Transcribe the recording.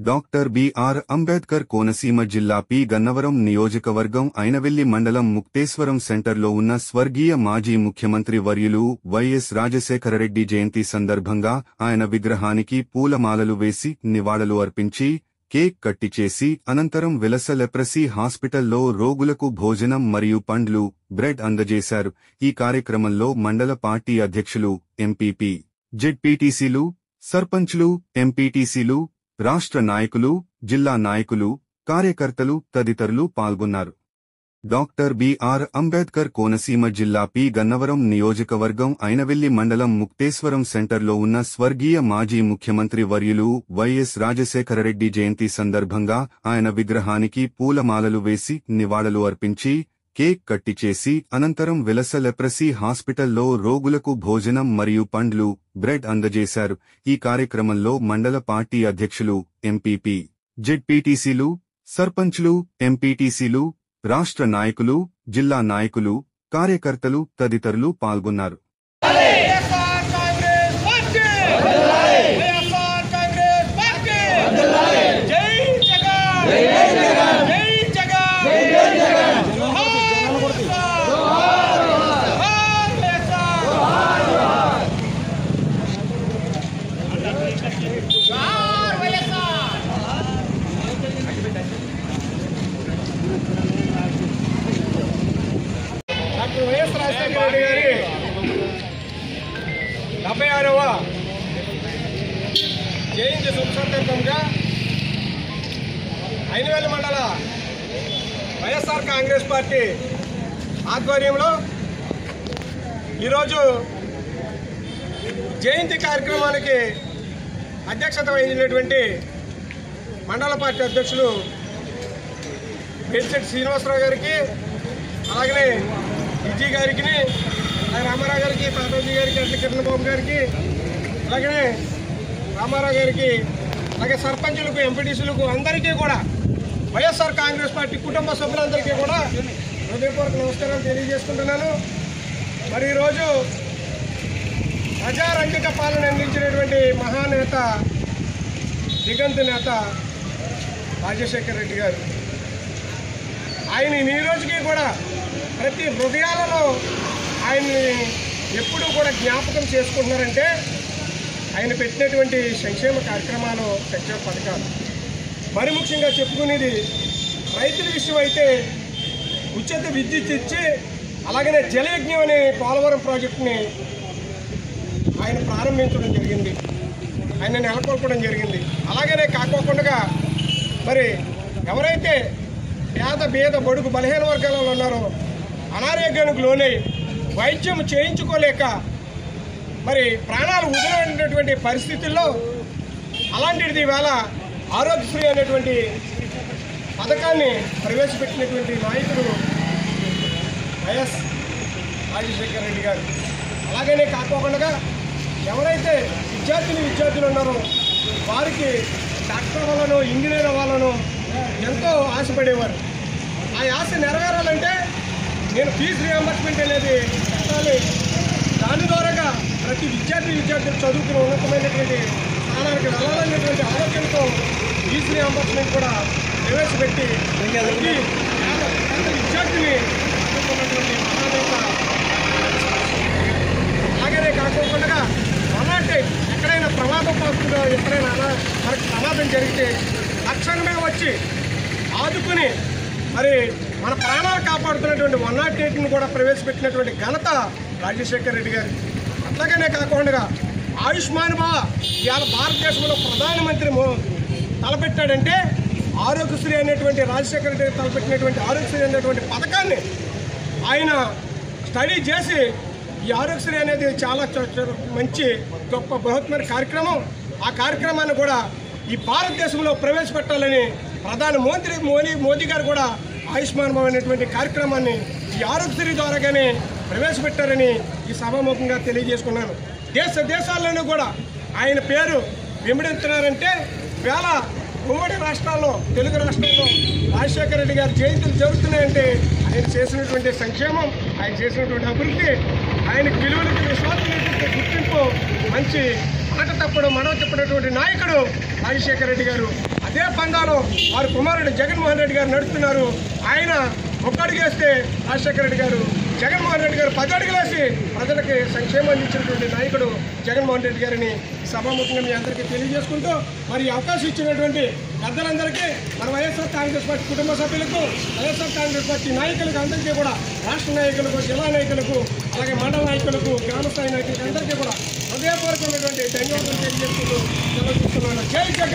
Doctor BR Ambedkar Konaseema జిల్లా P Gannavaram నియోజకవర్గం ఐనవెల్లి మండలం ముక్తేశ్వరం సెంటర్లో ఉన్న స్వర్గీయ మాజీ ముఖ్యమంత్రి వర్యులు వైఎస్ రాజశేఖరరెడ్డి జయంతి సందర్భంగా ఆయన విగ్రహానికి పూలమాలలు వేసి నివాళులు అర్పించి కేక్ కట్ చేసి అనంతరం విలస లెప్రసీ హాస్పిటల్లో రోగులకు భోజనం మరియు పండ్లు, బ్రెడ్ అందజేశారు. ఈ కార్యక్రమంలో మండల పార్టీ అధ్యక్షులు, ఎంపీపీ, జెడ్పీటీసీలు, సర్పంచ్లు, ఎంపీటీసీలు, రాష్ట్ర నాయకులు, జిల్లా నాయకులు, కార్యకర్తలు తదితరులు పాల్గొన్నారు. డాక్టర్ బిఆర్ అంబేద్కర్ కోనసీమ జిల్లా పి గన్నవరం నియోజకవర్గం ఐనవెల్లి మండలం ముక్తేశ్వరం సెంటర్లో ఉన్న స్వర్గీయ మాజీ ముఖ్యమంత్రి వర్యులు వైఎస్ రాజశేఖరరెడ్డి జయంతి సందర్భంగా ఆయన విగ్రహానికి పూలమాలలు వేసి నివాళులు అర్పించి కేక్ కట్ చేసి అనంతరం విలస లెప్రసీ హాస్పిటల్లో రోగులకు భోజనం మరియు పండ్లు, బ్రెడ్ అందజేశారు. ఈ కార్యక్రమంలో మండల పార్టీ అధ్యక్షులు, ఎంపీపీ, జెడ్పీటీసీలు, సర్పంచ్లు, ఎంపీటీసీలు, రాష్ట్ర నాయకులు, జిల్లా నాయకులు, కార్యకర్తలు తదితరులు పాల్గొన్నారు. డాక్టర్ వైఎస్ రాజశేఖర రెడ్డి గారి 76వ జయంతి శుభ సందర్భంగా ఐనవెల్లి మండల వైఎస్ఆర్ కాంగ్రెస్ పార్టీ ఆధ్వర్యంలో ఈరోజు జయంతి కార్యక్రమానికి అధ్యక్షత వహించినటువంటి మండల పార్టీ అధ్యక్షులు బెల్చెట్టి శ్రీనివాసరావు గారికి, అలాగనే విజయ్ గారికి, రామారావు గారికి, పార్వతి గారికి, అట్ల కిరణ్ బాబు గారికి, అలాగనే రామారావు గారికి, అలాగే సర్పంచులకు, ఎంపీటీసీలకు అందరికీ కూడా వైఎస్ఆర్ కాంగ్రెస్ పార్టీ కుటుంబ సభ్యులందరికీ కూడా హృదయపూర్వక నమస్కారాలు తెలియజేసుకుంటున్నాను. మరి ఈరోజు ప్రజారంజక పాలన అందించినటువంటి మహానేత, దిగంత నేత రాజశేఖర రెడ్డి గారు, ఆయన ఈ రోజుకి కూడా ప్రతి హృదయాలలో ఆయన్ని ఎప్పుడూ కూడా జ్ఞాపకం చేసుకుంటున్నారంటే ఆయన పెట్టినటువంటి సంక్షేమ కార్యక్రమాలు, సంక్షేమ పథకాలు. మరి ముఖ్యంగా చెప్పుకునేది రైతుల విషయం అయితే ఉచిత విద్యుత్ ఇచ్చి, అలాగనే జలయజ్ఞం అనే పోలవరం ప్రాజెక్టుని ఆయన ప్రారంభించడం జరిగింది, ఆయన నెలకొల్పడం జరిగింది. అలాగనే కాకోకుండా మరి ఎవరైతే పేద బీద బడుగు బలహీన వర్గాలలో ఉన్నారో, అనారోగ్యానికి లోనై వైద్యం చేయించుకోలేక మరి ప్రాణాలు వదిలేటువంటి పరిస్థితుల్లో అలాంటిది ఇవాళ ఆరోగ్యశ్రీ అనేటువంటి పథకాన్ని ప్రవేశపెట్టినటువంటి నాయకుడు వైఎస్ రాజశేఖర రెడ్డి గారు. అలాగనే కాకోకుండా ఎవరైతే విద్యార్థులు ఉన్నారో వారికి డాక్టర్ వాళ్ళను, ఇంజనీర్ అవ్వాలను ఎంతో ఆశపడేవారు. ఆ ఆశ నెరవేరాలంటే నేను ఫీజు రియంబర్స్మెంట్ అనేది పెట్టాలి, దాని ద్వారాగా ప్రతి విద్యార్థులు చదువుకుని ఉన్నతమైనటువంటి స్థానానికి వెళ్ళాలనేటువంటి ఆలోచనతో ఫీజు రియంబర్స్మెంట్ కూడా ప్రవేశపెట్టి విద్యార్థిని చదువుకున్నటువంటి మహానేత. అలాగనే కాకుండా అలాంటి ఎక్కడైనా ప్రమాదం పాల్గొందో, ఎక్కడైనా మనకు ప్రమాదం జరిగితే తక్షణమే వచ్చి ఆదుకుని మరి మన ప్రాణాలు కాపాడుతున్నటువంటి 108ని కూడా ప్రవేశపెట్టినటువంటి ఘనత రాజశేఖర రెడ్డి గారు. అట్లాగనే కాకుండా ఆయుష్మాన్ భవ ఇవాళ భారతదేశంలో ప్రధానమంత్రి తలపెట్టాడంటే ఆరోగ్యశ్రీ అనేటువంటి రాజశేఖర రెడ్డి తలపెట్టినటువంటి ఆరోగ్యశ్రీ అనేటువంటి పథకాన్ని ఆయన స్టడీ చేసి ఈ ఆరోగ్యశ్రీ అనేది చాలా మంచి గొప్ప బృహత్తమైన కార్యక్రమం. ఆ కార్యక్రమాన్ని కూడా ఈ భారతదేశంలో ప్రవేశపెట్టాలని ప్రధానమంత్రి మోదీ గారు కూడా ఆయుష్మాన్ భవ అనేటువంటి కార్యక్రమాన్ని ఈ ఆరోగ్యశ్రీ ద్వారాగానే ప్రవేశపెట్టారని ఈ సభాముఖంగా తెలియజేసుకున్నాను. దేశాల్లోనూ కూడా ఆయన పేరు వెంబడిస్తున్నారంటే వేళ ఉమ్మడి రాష్ట్రాల్లో, తెలుగు రాష్ట్రాల్లో రాజశేఖర రెడ్డి గారి జయంతులు జరుగుతున్నాయంటే ఆయన చేసినటువంటి సంక్షేమం, ఆయన చేసినటువంటి అభివృద్ధి, ఆయనకు విలువలకు విశ్వాసం గుర్తింపు మంచి మాట తప్పడం మనవ చెప్పినటువంటి నాయకుడు రాజశేఖర రెడ్డి గారు. అదే పందాలో వారి కుమారుడు జగన్మోహన్ రెడ్డి గారు నడుస్తున్నారు. ఆయన ఒక్కడుగేస్తే రాజశేఖర రెడ్డి గారు, జగన్మోహన్ రెడ్డి గారు 10 అడుగులేసి ప్రజలకి సంక్షేమం అందించినటువంటి నాయకుడు జగన్మోహన్ రెడ్డి గారిని సభాముఖంగా మీ అందరికీ తెలియజేసుకుంటూ, మరి అవకాశం ఇచ్చినటువంటి పెద్దలందరికీ, మన వైఎస్ఆర్ కాంగ్రెస్ పార్టీ కుటుంబ సభ్యులకు, వైఎస్ఆర్ కాంగ్రెస్ పార్టీ నాయకులకు అందరికీ కూడా, రాష్ట్ర నాయకులకు, జిల్లా నాయకులకు, అలాగే మండల నాయకులకు, గ్రామస్థాయి నాయకులకు అందరికీ కూడా హృదయపూర్వకమైనటువంటి ధన్యవాదాలు తెలియజేసుకుంటూ సెలవు తీసుకున్నాను. జై జగన్.